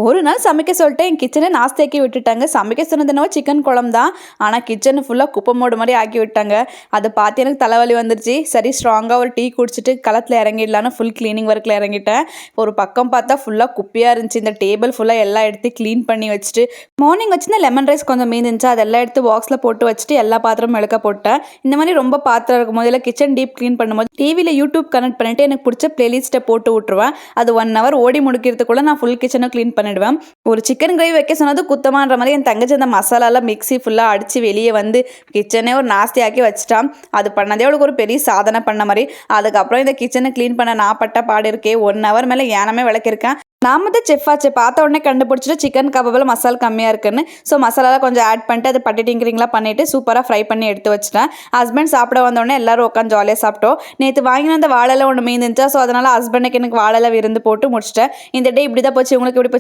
ஒரு நாள் சமைக்க சொல்லிட்டு என் கிச்சனை நாஸ்தியாக்கி விட்டுட்டாங்க. சமைக்க சொன்னது என்னவோ சிக்கன் குழம்பு தான். ஆனால் கிச்சனை ஃபுல்லாக குப்பை மோடு மாதிரி ஆக்கி விட்டாங்க. அதை பார்த்து எனக்கு தலைவலி வந்துருச்சு. சரி ஸ்ட்ராங்காக ஒரு டீ குடிச்சிட்டு களத்தில் இறங்கிடலான்னு ஃபுல் க்ளீனிங் ஒர்க்கில் இறங்கிட்டேன். ஒரு பக்கம் பார்த்தா ஃபுல்லாக குப்பையாக இருந்துச்சு. இந்த டேபிள் ஃபுல்லாக எல்லாம் எடுத்து க்ளீன் பண்ணி வச்சுட்டு மார்னிங் வச்சுருந்த லெமன் ரைஸ் கொஞ்சம் மீந்துருந்துச்சு. அதெல்லாம் எடுத்து பாக்ஸில் போட்டு வச்சுட்டு எல்லா பாத்திரமும் இழுக்க போட்டேன். இந்த மாதிரி ரொம்ப பாத்திரம் இருக்கும் போது இல்லை கிச்சன் டீப் க்ளீன் பண்ணும்போது டிவியில் யூடியூப் கனெக்ட் பண்ணிவிட்டு எனக்கு பிடிச்ச பிளேலிஸ்ட்டை போட்டு விட்ருவேன். அது 1 hour ஓடி முடிக்கிறதுக்குள்ளே நான் ஃபுல் கிச்சனை க்ளீன் பண்ணிடுவேன். ஒரு சிக்கன் கிரேவி வைக்க சொன்னது குத்தமான்ற மாதிரி என் தங்கச்சி அந்த மசாலாலாம் மிக்ஸி ஃபுல்லாக அடித்து வெளியே வந்து கிச்சனே ஒரு நாஸ்தியாக்கி வச்சுட்டான். அது பண்ணதே அவளுக்கு ஒரு பெரிய சாதனை பண்ண மாதிரி. அதுக்கப்புறம் இந்த கிச்சனை க்ளீன் பண்ண நான் பட்ட பாடு இருக்கே. 1 hour மேலே ஏனமே விளக்கிருக்கேன். நாம தான் செஃப் ஆச்சு, பார்த்த உடனே கண்டுபிடிச்சிட்டு சிக்கன் கபாபில் மசாலா கம்மியாக இருக்குன்னு ஸோ மசாலாலாம் கொஞ்சம் ஆட் பண்ணிட்டு அது பட்டி டிங்கரிங்லாம் பண்ணிவிட்டு சூப்பராக ஃப்ரை பண்ணி எடுத்து வச்சிட்டேன். ஹஸ்பண்ட் சாப்பிட வந்தோடனே எல்லாரும் உட்காந்து ஜாலியாக சாப்பிட்டோம். நேற்று வாங்கின அந்த வாழை ஒன்று மீந்துச்சா ஸோ அதனால் ஹஸ்பண்டுக்கு எனக்கு வாழை விருந்து போட்டு முடிச்சிட்டேன். இந்த டே இப்படி தான் போச்சு. உங்களுக்கு எப்படி போச்சு?